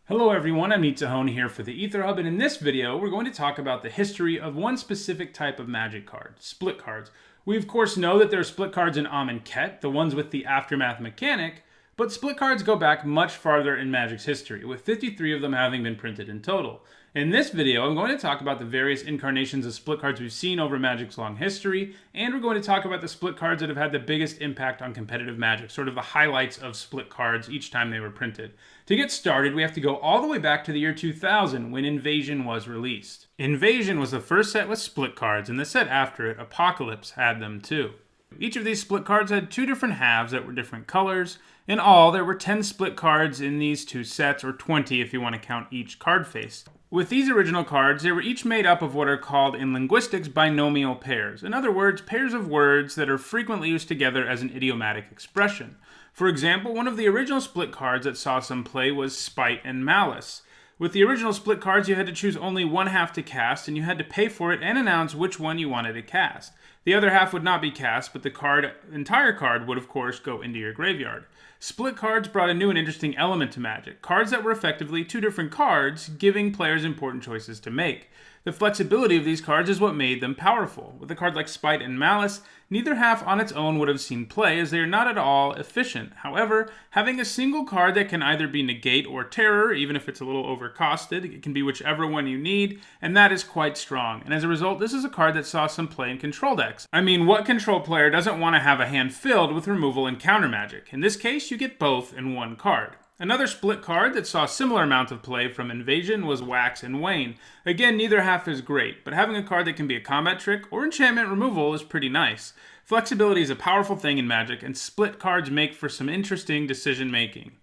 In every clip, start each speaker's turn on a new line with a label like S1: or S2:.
S1: Hello everyone, I'm Nizzahon here for the Aether Hub, and in this video we're going to talk about the history of one specific type of magic card, split cards. We of course know that there are split cards in Amonkhet, the ones with the aftermath mechanic, but split cards go back much farther in Magic's history, with 53 of them having been printed in total. In this video, I'm going to talk about the various incarnations of split cards we've seen over Magic's long history, and we're going to talk about the split cards that have had the biggest impact on competitive Magic, sort of the highlights of split cards each time they were printed. To get started, we have to go all the way back to the year 2000, when Invasion was released. Invasion was the first set with split cards, and the set after it, Apocalypse, had them too. Each of these split cards had two different halves that were different colors. In all, there were 10 split cards in these two sets, or 20 if you want to count each card face. With these original cards, they were each made up of what are called in linguistics binomial pairs. In other words, pairs of words that are frequently used together as an idiomatic expression. For example, one of the original split cards that saw some play was Spite and Malice. With the original split cards, you had to choose only one half to cast, and you had to pay for it and announce which one you wanted to cast. The other half would not be cast, but the entire card would of course go into your graveyard. Split cards brought a new and interesting element to Magic. Cards that were effectively two different cards, giving players important choices to make. The flexibility of these cards is what made them powerful. With a card like Spite and Malice, neither half on its own would have seen play, as they are not at all efficient. However, having a single card that can either be Negate or Terror, even if it's a little overcosted, it can be whichever one you need, and that is quite strong. And as a result, this is a card that saw some play in control decks. I mean, what control player doesn't want to have a hand filled with removal and counter magic? In this case, you get both in one card. Another split card that saw a similar amount of play from Invasion was Wax and Wane. Again, neither half is great, but having a card that can be a combat trick or enchantment removal is pretty nice. Flexibility is a powerful thing in Magic, and split cards make for some interesting decision making.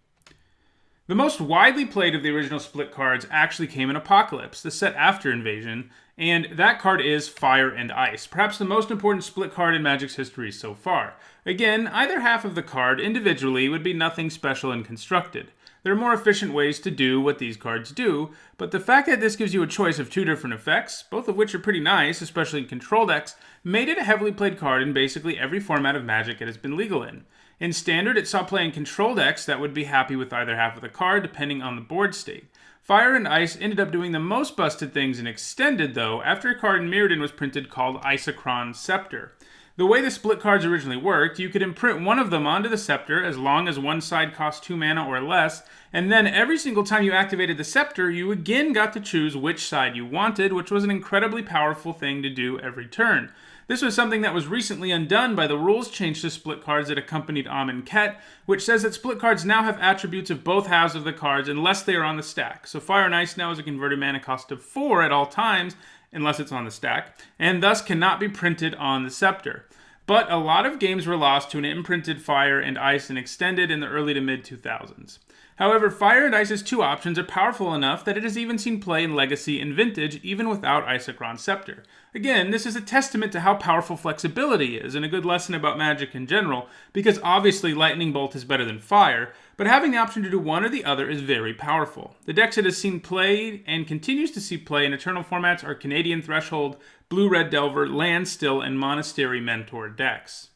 S1: The most widely played of the original split cards actually came in Apocalypse, the set after Invasion, and that card is Fire and Ice, perhaps the most important split card in Magic's history so far. Again, either half of the card individually would be nothing special and constructed. There are more efficient ways to do what these cards do, but the fact that this gives you a choice of two different effects, both of which are pretty nice, especially in control decks, made it a heavily played card in basically every format of Magic it has been legal in. In Standard, it saw play in control decks that would be happy with either half of the card, depending on the board state. Fire and Ice ended up doing the most busted things in Extended, though, after a card in Mirrodin was printed called Isochron Scepter. The way the split cards originally worked, you could imprint one of them onto the Scepter as long as one side cost 2 mana or less, and then every single time you activated the Scepter, you again got to choose which side you wanted, which was an incredibly powerful thing to do every turn. This was something that was recently undone by the rules change to split cards that accompanied Amonkhet, which says that split cards now have attributes of both halves of the cards unless they are on the stack. So Fire and Ice now has a converted mana cost of 4 at all times, unless it's on the stack, and thus cannot be printed on the Scepter. But a lot of games were lost to an imprinted Fire and Ice in Extended in the early to mid 2000s. However, Fire and Ice's two options are powerful enough that it has even seen play in Legacy and Vintage, even without Isochron Scepter. Again, this is a testament to how powerful flexibility is, and a good lesson about Magic in general, because obviously Lightning Bolt is better than Fire, but having the option to do one or the other is very powerful. The decks it has seen played, and continues to see play in Eternal formats are Canadian Threshold, Blue-Red Delver, Landstill, and Monastery Mentor decks.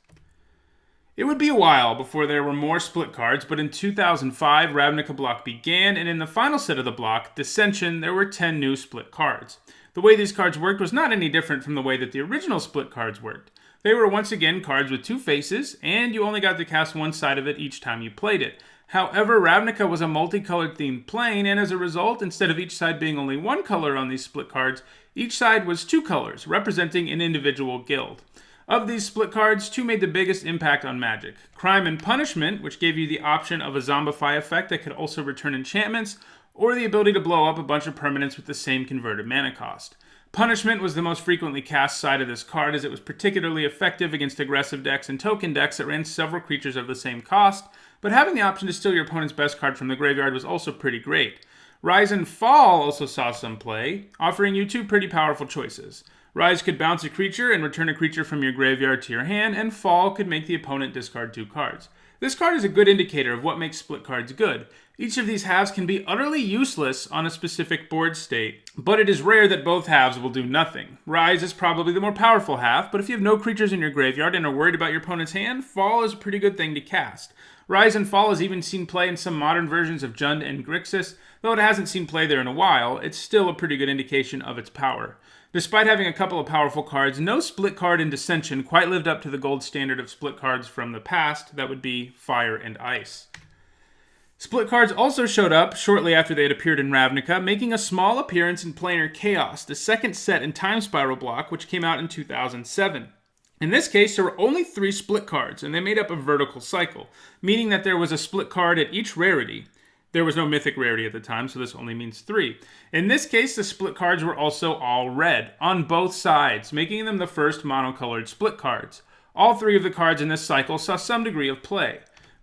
S1: It would be a while before there were more split cards, but in 2005, Ravnica Bluff began, and in the final set of the block, Dissension, there were 10 new split cards. The way these cards worked was not any different from the way that the original split cards worked. They were once again cards with two faces, and you only got to cast one side of it each time you played it. However, Ravnica was a multicolored themed plane, and as a result, instead of each side being only one color on these split cards, each side was two colors, representing an individual guild. Of these split cards, two made the biggest impact on Magic. Crime and Punishment, which gave you the option of a Zombify effect that could also return enchantments, or the ability to blow up a bunch of permanents with the same converted mana cost. Punishment was the most frequently cast side of this card, as it was particularly effective against aggressive decks and token decks that ran several creatures of the same cost, but having the option to steal your opponent's best card from the graveyard was also pretty great. Rise and Fall also saw some play, offering you two pretty powerful choices. Rise could bounce a creature and return a creature from your graveyard to your hand, and Fall could make the opponent discard 2 cards. This card is a good indicator of what makes split cards good. Each of these halves can be utterly useless on a specific board state, but it is rare that both halves will do nothing. Rise is probably the more powerful half, but if you have no creatures in your graveyard and are worried about your opponent's hand, Fall is a pretty good thing to cast. Rise and Fall has even seen play in some modern versions of Jund and Grixis. Though it hasn't seen play there in a while, it's still a pretty good indication of its power. Despite having a couple of powerful cards, no split card in Dissension quite lived up to the gold standard of split cards from the past, that would be Fire and Ice. Split cards also showed up shortly after they had appeared in Ravnica, making a small appearance in Planar Chaos, the second set in Time Spiral block, which came out in 2007. In this case, there were only 3 split cards, and they made up a vertical cycle, meaning that there was a split card at each rarity. There was no mythic rarity at the time, so this only means 3. In this case, the split cards were also all red, on both sides, making them the first monocolored split cards. All 3 of the cards in this cycle saw some degree of play.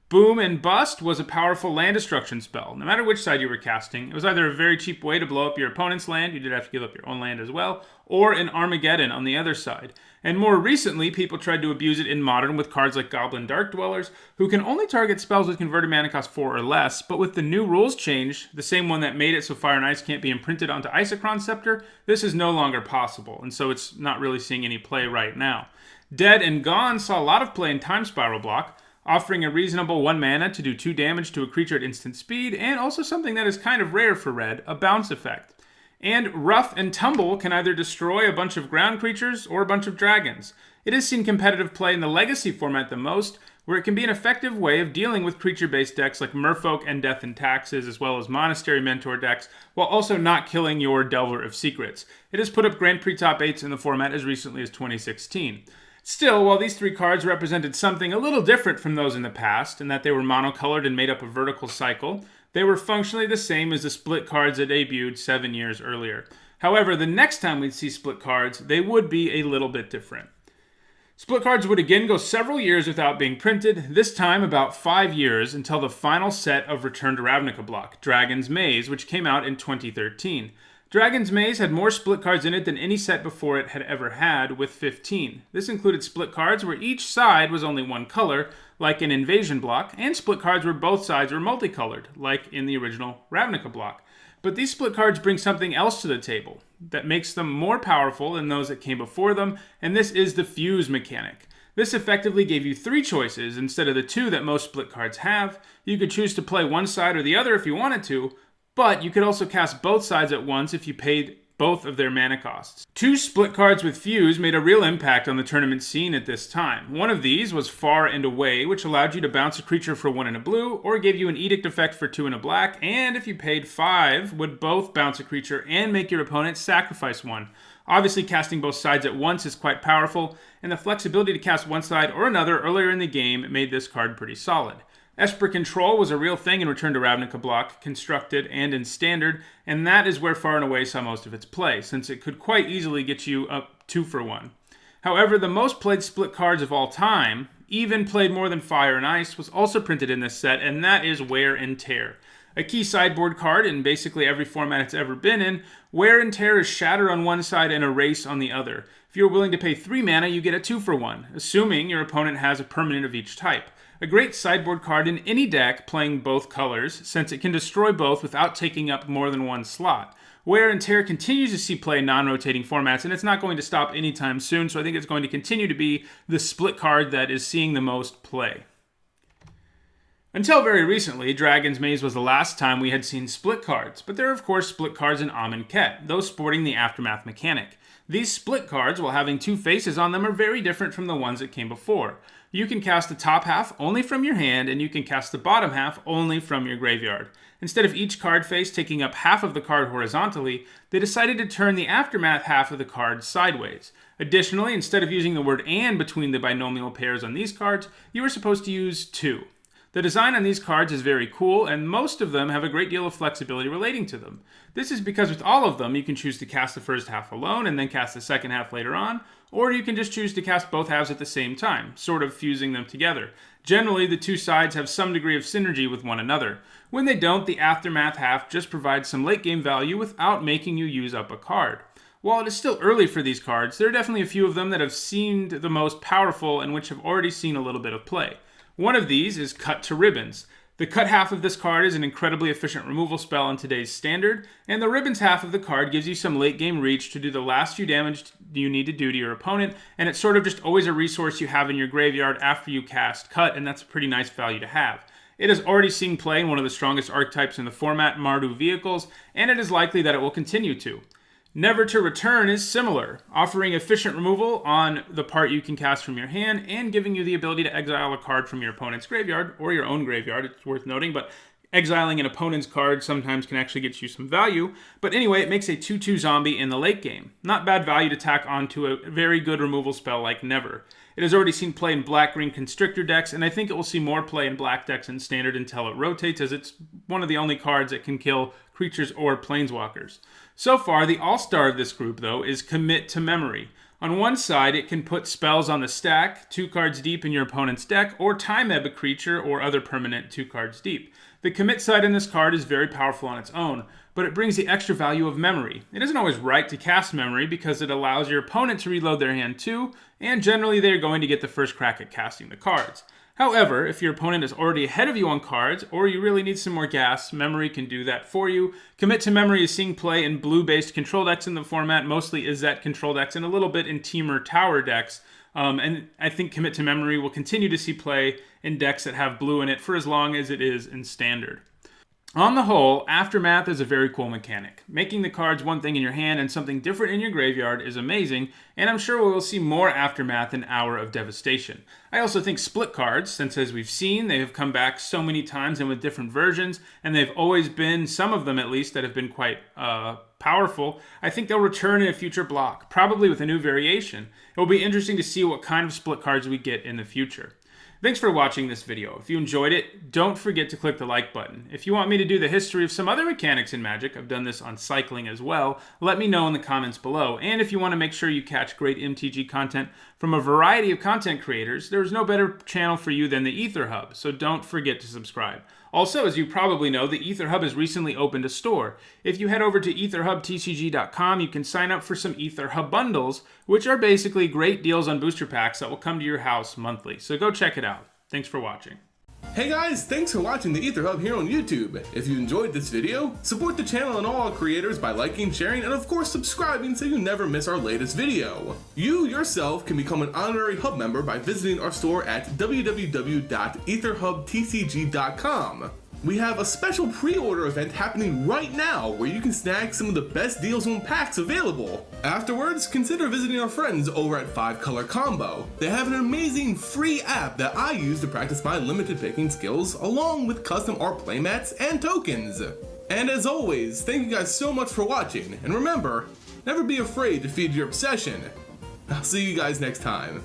S1: Boom and Bust was a powerful land destruction spell. No matter which side you were casting, it was either a very cheap way to blow up your opponent's land, you did have to give up your own land as well, or an Armageddon on the other side. And more recently, people tried to abuse it in Modern with cards like Goblin Dark Dwellers, who can only target spells with converted mana cost 4 or less, but with the new rules change, the same one that made it so Fire and Ice can't be imprinted onto Isochron Scepter, this is no longer possible, and so it's not really seeing any play right now. Dead and Gone saw a lot of play in Time Spiral block, offering a reasonable 1 mana to do 2 damage to a creature at instant speed, and also something that is kind of rare for red, a bounce effect. And Rough and Tumble can either destroy a bunch of ground creatures or a bunch of dragons. It has seen competitive play in the Legacy format the most, where it can be an effective way of dealing with creature-based decks like Merfolk and Death and Taxes, as well as Monastery Mentor decks, while also not killing your Delver of Secrets. It has put up Grand Prix top 8s in the format as recently as 2016. Still, while these 3 cards represented something a little different from those in the past, in that they were monocolored and made up a vertical cycle, they were functionally the same as the split cards that debuted 7 years earlier. However, the next time we'd see split cards, they would be a little bit different. Split cards would again go several years without being printed, this time about 5 years until the final set of Return to Ravnica block, Dragon's Maze, which came out in 2013. Dragon's Maze had more split cards in it than any set before it had ever had, with 15. This included split cards where each side was only 1 color, like in Invasion block, and split cards where both sides were multicolored, like in the original Ravnica block. But these split cards bring something else to the table that makes them more powerful than those that came before them, and this is the fuse mechanic. This effectively gave you 3 choices instead of the 2 that most split cards have. You could choose to play one side or the other if you wanted to, but you could also cast both sides at once if you paid both of their mana costs. 2 split cards with Fuse made a real impact on the tournament scene at this time. One of these was Far and Away, which allowed you to bounce a creature for 1 and a blue, or gave you an Edict effect for 2 and a black, and if you paid 5, would both bounce a creature and make your opponent sacrifice 1. Obviously, casting both sides at once is quite powerful, and the flexibility to cast one side or another earlier in the game made this card pretty solid. Esper Control was a real thing in Return to Ravnica block, constructed, and in Standard, and that is where Far and Away saw most of its play, since it could quite easily get you up 2 for 1. However, the most played split cards of all time, even played more than Fire and Ice, was also printed in this set, and that is Wear and Tear. A key sideboard card in basically every format it's ever been in, Wear and Tear is Shatter on one side and Erase on the other. If you're willing to pay 3 mana, you get a 2 for 1, assuming your opponent has a permanent of each type. A great sideboard card in any deck playing both colors, since it can destroy both without taking up more than 1 slot. Wear and Tear continues to see play in non-rotating formats, and it's not going to stop anytime soon, so I think it's going to continue to be the split card that is seeing the most play. Until very recently, Dragon's Maze was the last time we had seen split cards, but there are of course split cards in Amonkhet, those sporting the Aftermath mechanic. These split cards, while having 2 faces on them, are very different from the ones that came before. You can cast the top half only from your hand, and you can cast the bottom half only from your graveyard. Instead of each card face taking up half of the card horizontally, they decided to turn the Aftermath half of the card sideways. Additionally, instead of using the word "and" between the binomial pairs on these cards, you are supposed to use 2. The design on these cards is very cool, and most of them have a great deal of flexibility relating to them. This is because with all of them, you can choose to cast the first half alone and then cast the second half later on, or you can just choose to cast both halves at the same time, sort of fusing them together. Generally, the 2 sides have some degree of synergy with one another. When they don't, the Aftermath half just provides some late game value without making you use up a card. While it is still early for these cards, there are definitely a few of them that have seemed the most powerful and which have already seen a little bit of play. One of these is Cut to Ribbons. The cut half of this card is an incredibly efficient removal spell in today's standard, and the ribbons half of the card gives you some late game reach to do the last few damage you need to do to your opponent, and it's sort of just always a resource you have in your graveyard after you cast Cut, and that's a pretty nice value to have. It has already seen play in one of the strongest archetypes in the format, Mardu Vehicles, and it is likely that it will continue to. Never to Return is similar, offering efficient removal on the part you can cast from your hand and giving you the ability to exile a card from your opponent's graveyard, or your own graveyard, it's worth noting, but exiling an opponent's card sometimes can actually get you some value. But anyway, it makes a 2/2 zombie in the late game. Not bad value to tack onto a very good removal spell like Never. It has already seen play in black-green Constrictor decks, and I think it will see more play in black decks in Standard until it rotates, as it's one of the only cards that can kill creatures or planeswalkers. So far, the all-star of this group, though, is Commit to Memory. On one side, it can put spells on the stack, 2 cards deep in your opponent's deck, or time ebb a creature or other permanent 2 cards deep. The commit side in this card is very powerful on its own, but it brings the extra value of Memory. It isn't always right to cast Memory because it allows your opponent to reload their hand too, and generally they're going to get the first crack at casting the cards. However, if your opponent is already ahead of you on cards, or you really need some more gas, Memory can do that for you. Commit to Memory is seeing play in blue-based control decks in the format, mostly Izzet control decks, and a little bit in Temur Tower decks. And I think Commit to Memory will continue to see play in decks that have blue in it for as long as it is in Standard. On the whole, Aftermath is a very cool mechanic. Making the cards one thing in your hand and something different in your graveyard is amazing, and I'm sure we will see more Aftermath in Hour of Devastation. I also think split cards, since as we've seen, they have come back so many times and with different versions, and they've always been, some of them at least, that have been quite powerful. I think they'll return in a future block, probably with a new variation. It will be interesting to see what kind of split cards we get in the future. Thanks for watching this video. If you enjoyed it, don't forget to click the like button. If you want me to do the history of some other mechanics in Magic, I've done this on cycling as well, let me know in the comments below. And if you want to make sure you catch great MTG content from a variety of content creators, there's no better channel for you than the Aether Hub, so don't forget to subscribe. Also, as you probably know, the Aether Hub has recently opened a store. If you head over to etherhubtcg.com, you can sign up for some Aether Hub bundles, which are basically great deals on booster packs that will come to your house monthly. So go check it out. Thanks for watching.
S2: Hey guys, thanks for watching the Aether Hub here on YouTube. If you enjoyed this video, support the channel and all our creators by liking, sharing, and of course subscribing so you never miss our latest video. You yourself can become an honorary Hub member by visiting our store at www.etherhubtcg.com. We have a special pre-order event happening right now where you can snag some of the best deals on packs available. Afterwards, consider visiting our friends over at 5 Color Combo. They have an amazing free app that I use to practice my limited picking skills along with custom art playmats and tokens. And as always, thank you guys so much for watching, and remember, never be afraid to feed your obsession. I'll see you guys next time.